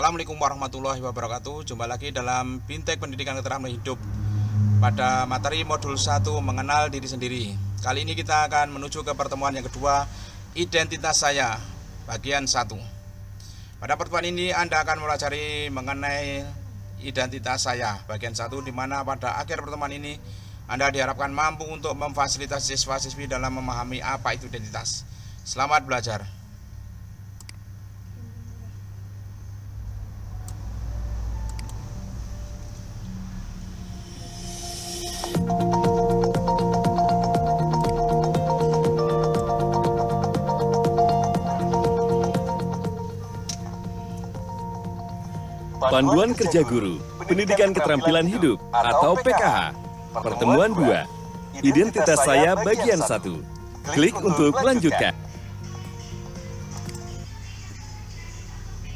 Assalamualaikum warahmatullahi wabarakatuh. Jumpa lagi dalam Bintek Pendidikan Keterampilan Hidup pada materi modul 1 mengenal diri sendiri. Kali ini kita akan menuju ke pertemuan yang kedua, identitas saya, bagian 1. Pada pertemuan ini Anda akan mempelajari mengenai identitas saya, bagian 1, di mana pada akhir pertemuan ini Anda diharapkan mampu untuk memfasilitasi siswa-siswi dalam memahami apa itu identitas. Selamat belajar. Panduan Kerja Guru, Pendidikan Keterampilan Hidup atau PKH. Pertemuan 2, Identitas Saya bagian 1. Klik untuk melanjutkan.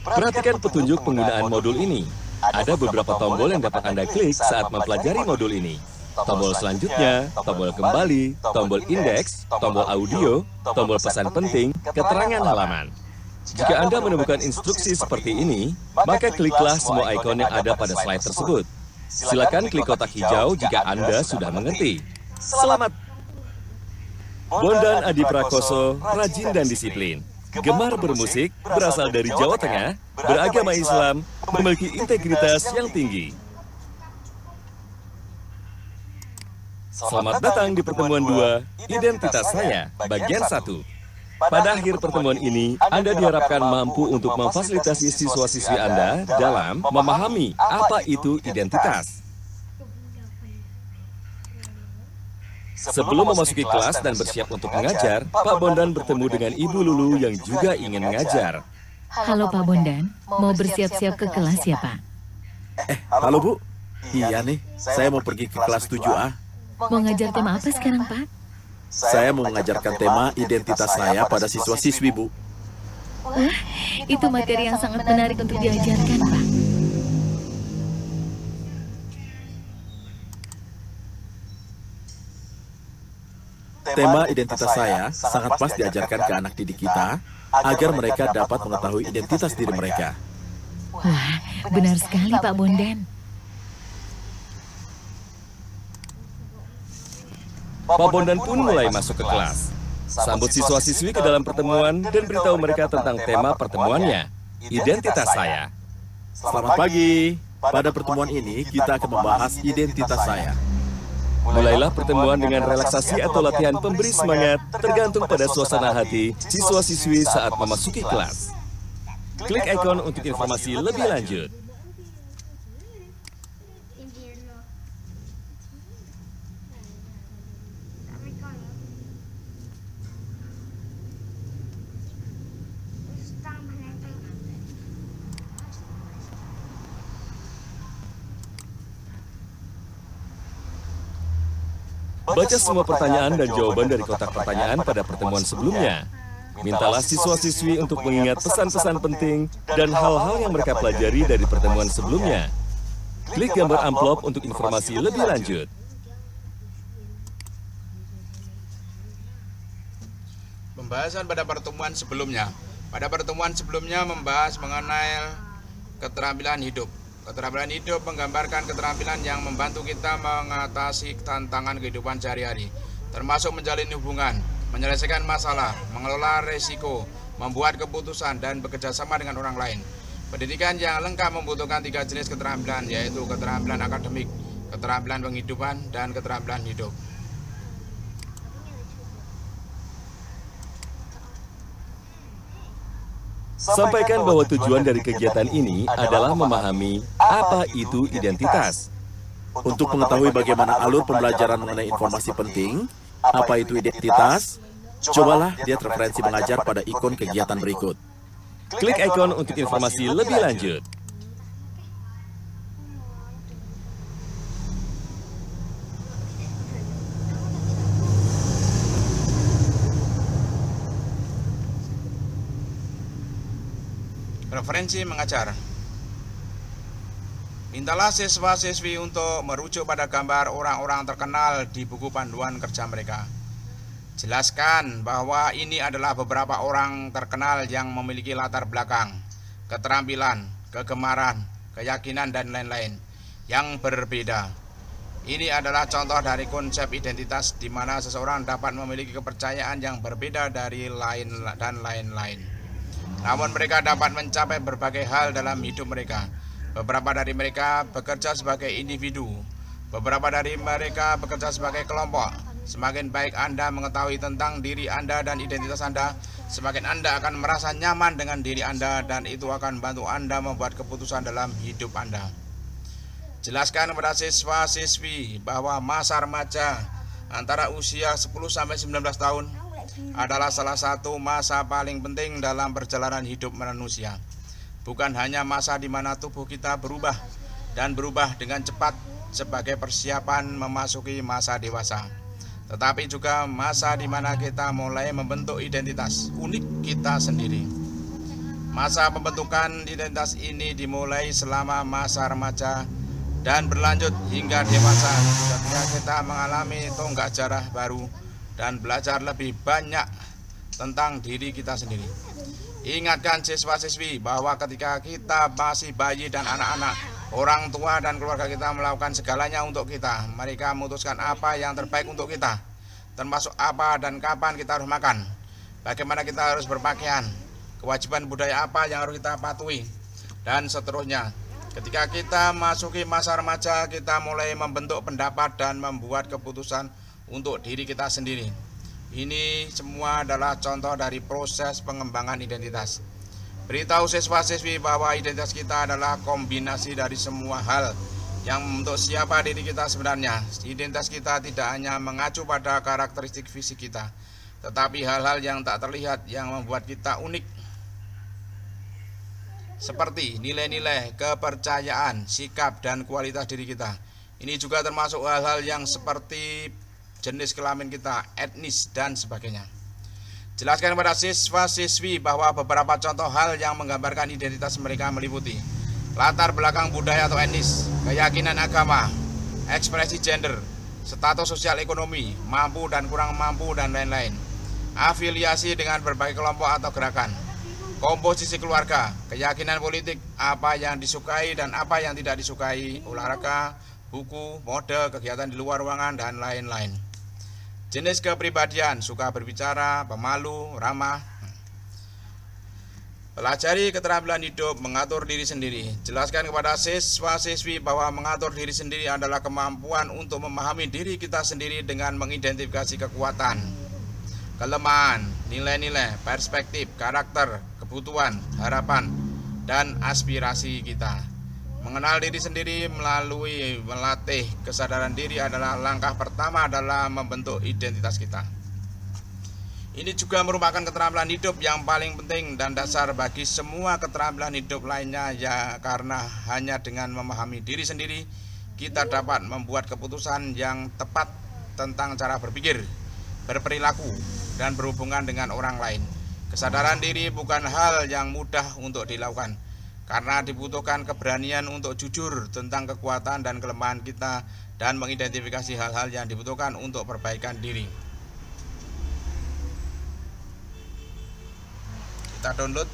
Perhatikan petunjuk penggunaan modul ini. Ada beberapa tombol yang dapat Anda klik saat mempelajari modul ini. Tombol selanjutnya, tombol kembali, tombol indeks, tombol audio, tombol pesan penting, keterangan halaman. Jika Anda menemukan instruksi seperti ini, maka kliklah semua ikon yang ada pada slide tersebut. Silakan klik kotak hijau jika Anda sudah mengerti. Selamat! Bondan Adi Prakoso, rajin dan disiplin. Gemar bermusik, berasal dari Jawa Tengah, beragama Islam, memiliki integritas yang tinggi. Selamat datang di pertemuan 2, Identitas Saya, bagian 1. Pada akhir pertemuan ini, Anda diharapkan mampu untuk memfasilitasi siswa-siswi Anda dalam memahami apa itu identitas. Sebelum memasuki kelas dan bersiap untuk mengajar, Pak Bondan bertemu dengan Ibu Lulu yang juga ingin mengajar. Halo Pak Bondan, mau bersiap-siap ke kelas ya Pak? Halo Bu. Iya nih, saya mau pergi ke kelas 7A. Mau ngajar tema apa sekarang Pak? Saya mau mengajarkan tema identitas saya pada siswa-siswi, Bu. Wah, itu materi yang sangat menarik untuk diajarkan Pak. Tema identitas saya sangat pas diajarkan ke anak didik kita agar mereka dapat mengetahui identitas diri mereka. Wah, benar sekali Pak Bondan. Pak Bondan pun mulai masuk ke kelas. Sambut siswa-siswi ke dalam pertemuan dan beritahu mereka tentang tema pertemuannya, identitas saya. Selamat pagi. Pada pertemuan ini, kita akan membahas identitas saya. Mulailah pertemuan dengan relaksasi atau latihan pemberi semangat, tergantung pada suasana hati siswa-siswi saat memasuki kelas. Klik ikon untuk informasi lebih lanjut. Baca semua pertanyaan dan jawaban dari kotak pertanyaan pada pertemuan sebelumnya. Mintalah siswa-siswi untuk mengingat pesan-pesan penting dan hal-hal yang mereka pelajari dari pertemuan sebelumnya. Klik gambar amplop untuk informasi lebih lanjut. Pembahasan pada pertemuan sebelumnya. Pada pertemuan sebelumnya membahas mengenai keterampilan hidup. Keterampilan hidup menggambarkan keterampilan yang membantu kita mengatasi tantangan kehidupan sehari-hari, termasuk menjalin hubungan, menyelesaikan masalah, mengelola resiko, membuat keputusan, dan bekerja sama dengan orang lain. Pendidikan yang lengkap membutuhkan 3 jenis keterampilan, yaitu keterampilan akademik, keterampilan penghidupan, dan keterampilan hidup. Sampaikan bahwa tujuan dari kegiatan ini adalah memahami apa itu identitas. Untuk mengetahui bagaimana alur pembelajaran mengenai informasi penting, apa itu identitas, cobalah lihat referensi mengajar pada ikon kegiatan berikut. Klik ikon untuk informasi lebih lanjut. Referensi mengajar. Mintalah siswa-siswi untuk merujuk pada gambar orang-orang terkenal di buku panduan kerja mereka. Jelaskan bahwa ini adalah beberapa orang terkenal yang memiliki latar belakang, keterampilan, kegemaran, keyakinan, dan lain-lain yang berbeda. Ini adalah contoh dari konsep identitas di mana seseorang dapat memiliki kepercayaan yang berbeda dari lain-lain. Namun mereka dapat mencapai berbagai hal dalam hidup mereka. Beberapa dari mereka bekerja sebagai individu, beberapa dari mereka bekerja sebagai kelompok. Semakin baik Anda mengetahui tentang diri Anda dan identitas Anda, semakin Anda akan merasa nyaman dengan diri Anda, dan itu akan membantu Anda membuat keputusan dalam hidup Anda. Jelaskan kepada siswa-siswi bahwa masa remaja antara usia 10-19 tahun adalah salah satu masa paling penting dalam perjalanan hidup manusia. Bukan hanya masa di mana tubuh kita berubah dengan cepat sebagai persiapan memasuki masa dewasa, tetapi juga masa di mana kita mulai membentuk identitas unik kita sendiri. Masa pembentukan identitas ini dimulai selama masa remaja dan berlanjut hingga dewasa, ketika kita mengalami tonggak sejarah baru dan belajar lebih banyak tentang diri kita sendiri. Ingatkan siswa-siswi bahwa ketika kita masih bayi dan anak-anak, orang tua dan keluarga kita melakukan segalanya untuk kita. Mereka memutuskan apa yang terbaik untuk kita, termasuk apa dan kapan kita harus makan, bagaimana kita harus berpakaian, kewajiban budaya apa yang harus kita patuhi, dan seterusnya. Ketika kita masuki masa remaja, kita mulai membentuk pendapat dan membuat keputusan untuk diri kita sendiri. Ini semua adalah contoh dari proses pengembangan identitas. Beritahu siswa-siswi bahwa identitas kita adalah kombinasi dari semua hal yang membentuk siapa diri kita sebenarnya. Identitas kita tidak hanya mengacu pada karakteristik fisik kita, tetapi hal-hal yang tak terlihat yang membuat kita unik, seperti nilai-nilai, kepercayaan, sikap, dan kualitas diri kita. Ini juga termasuk hal-hal yang seperti jenis kelamin kita, etnis, dan sebagainya. Jelaskan kepada siswa-siswi bahwa beberapa contoh hal yang menggambarkan identitas mereka meliputi latar belakang budaya atau etnis, keyakinan agama, ekspresi gender, status sosial ekonomi, mampu dan kurang mampu, dan lain-lain. Afiliasi dengan berbagai kelompok atau gerakan, komposisi keluarga, keyakinan politik, apa yang disukai dan apa yang tidak disukai, olahraga, buku, mode, kegiatan di luar ruangan, dan lain-lain. Jenis kepribadian, suka berbicara, pemalu, ramah. Pelajari keterampilan hidup, mengatur diri sendiri. Jelaskan kepada siswa-siswi bahwa mengatur diri sendiri adalah kemampuan untuk memahami diri kita sendiri dengan mengidentifikasi kekuatan, kelemahan, nilai-nilai, perspektif, karakter, kebutuhan, harapan, dan aspirasi kita. Mengenal diri sendiri melalui melatih kesadaran diri adalah langkah pertama dalam membentuk identitas kita. Ini juga merupakan keterampilan hidup yang paling penting dan dasar bagi semua keterampilan hidup lainnya, ya, karena hanya dengan memahami diri sendiri kita dapat membuat keputusan yang tepat tentang cara berpikir, berperilaku, dan berhubungan dengan orang lain. Kesadaran diri bukan hal yang mudah untuk dilakukan, karena dibutuhkan keberanian untuk jujur tentang kekuatan dan kelemahan kita dan mengidentifikasi hal-hal yang dibutuhkan untuk perbaikan diri. Kita download.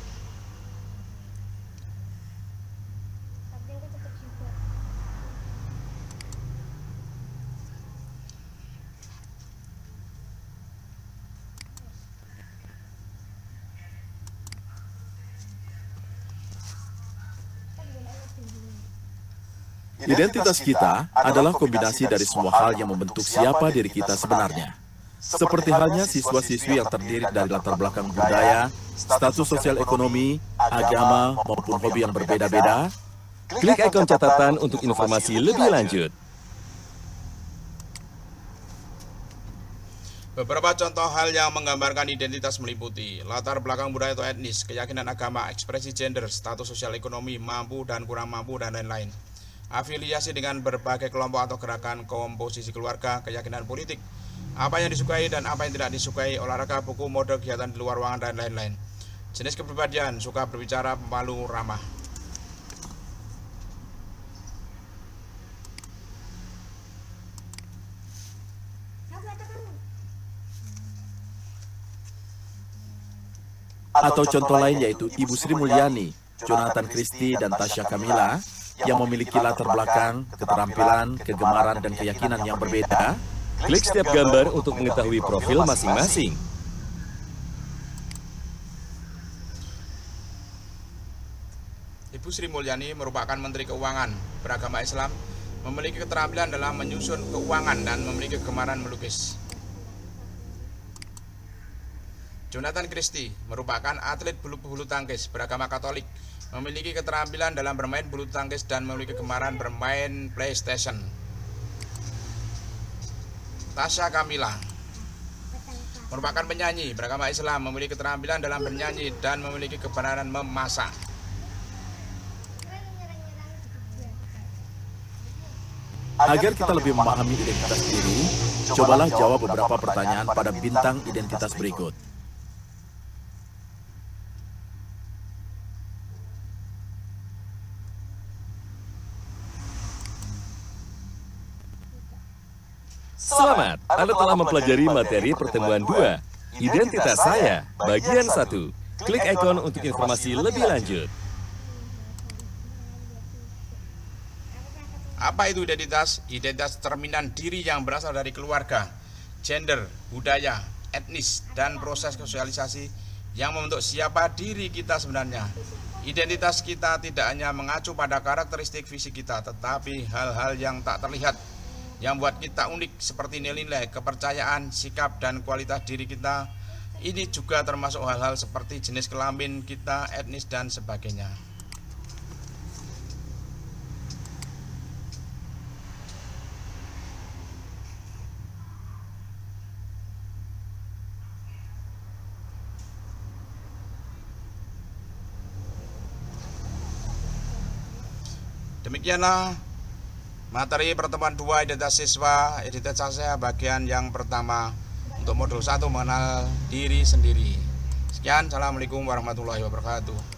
Identitas kita adalah kombinasi dari semua hal yang membentuk siapa diri kita sebenarnya. Seperti halnya siswa-siswi yang terdiri dari latar belakang budaya, status sosial ekonomi, agama, maupun hobi yang berbeda-beda. Klik ikon catatan untuk informasi lebih lanjut. Beberapa contoh hal yang menggambarkan identitas meliputi latar belakang budaya atau etnis, keyakinan agama, ekspresi gender, status sosial ekonomi, mampu dan kurang mampu, dan lain-lain. Afiliasi dengan berbagai kelompok atau gerakan, komposisi keluarga, keyakinan politik, apa yang disukai dan apa yang tidak disukai, olahraga, buku, mode, kegiatan di luar ruangan, dan lain-lain. Jenis kepribadian, suka berbicara, pemalu, ramah. Atau contoh lain yaitu Ibu Sri Mulyani, Jonathan Christie dan Tasya Kamila yang memiliki latar belakang, keterampilan, kegemaran, dan keyakinan yang berbeda. Klik setiap gambar untuk mengetahui profil masing-masing. Ibu Sri Mulyani merupakan Menteri Keuangan beragama Islam, memiliki keterampilan dalam menyusun keuangan dan memiliki kegemaran melukis. Jonathan Christie merupakan atlet bulu tangkis beragama Katolik, memiliki keterampilan dalam bermain bulu tangkis dan memiliki kegemaran bermain PlayStation. Tasya Kamila merupakan penyanyi beragama Islam, memiliki keterampilan dalam bernyanyi dan memiliki kegemaran memasak. Agar kita lebih memahami identitas diri, cobalah jawab beberapa pertanyaan pada bintang identitas berikut. Selamat, Anda telah mempelajari materi pertemuan 2, Identitas Saya, bagian 1. Klik ikon untuk informasi lebih lanjut. Apa itu identitas? Identitas cerminan diri yang berasal dari keluarga, gender, budaya, etnis, dan proses sosialisasi yang membentuk siapa diri kita sebenarnya. Identitas kita tidak hanya mengacu pada karakteristik fisik kita, tetapi hal-hal yang tak terlihat yang membuat kita unik seperti nilai-nilai, kepercayaan, sikap, dan kualitas diri kita. Ini juga termasuk hal-hal seperti jenis kelamin kita, etnis, dan sebagainya. Demikianlah materi pertemuan 2 identitas siswa, identitas saya bagian yang pertama untuk modul 1 mengenal diri sendiri. Sekian, assalamualaikum warahmatullahi wabarakatuh.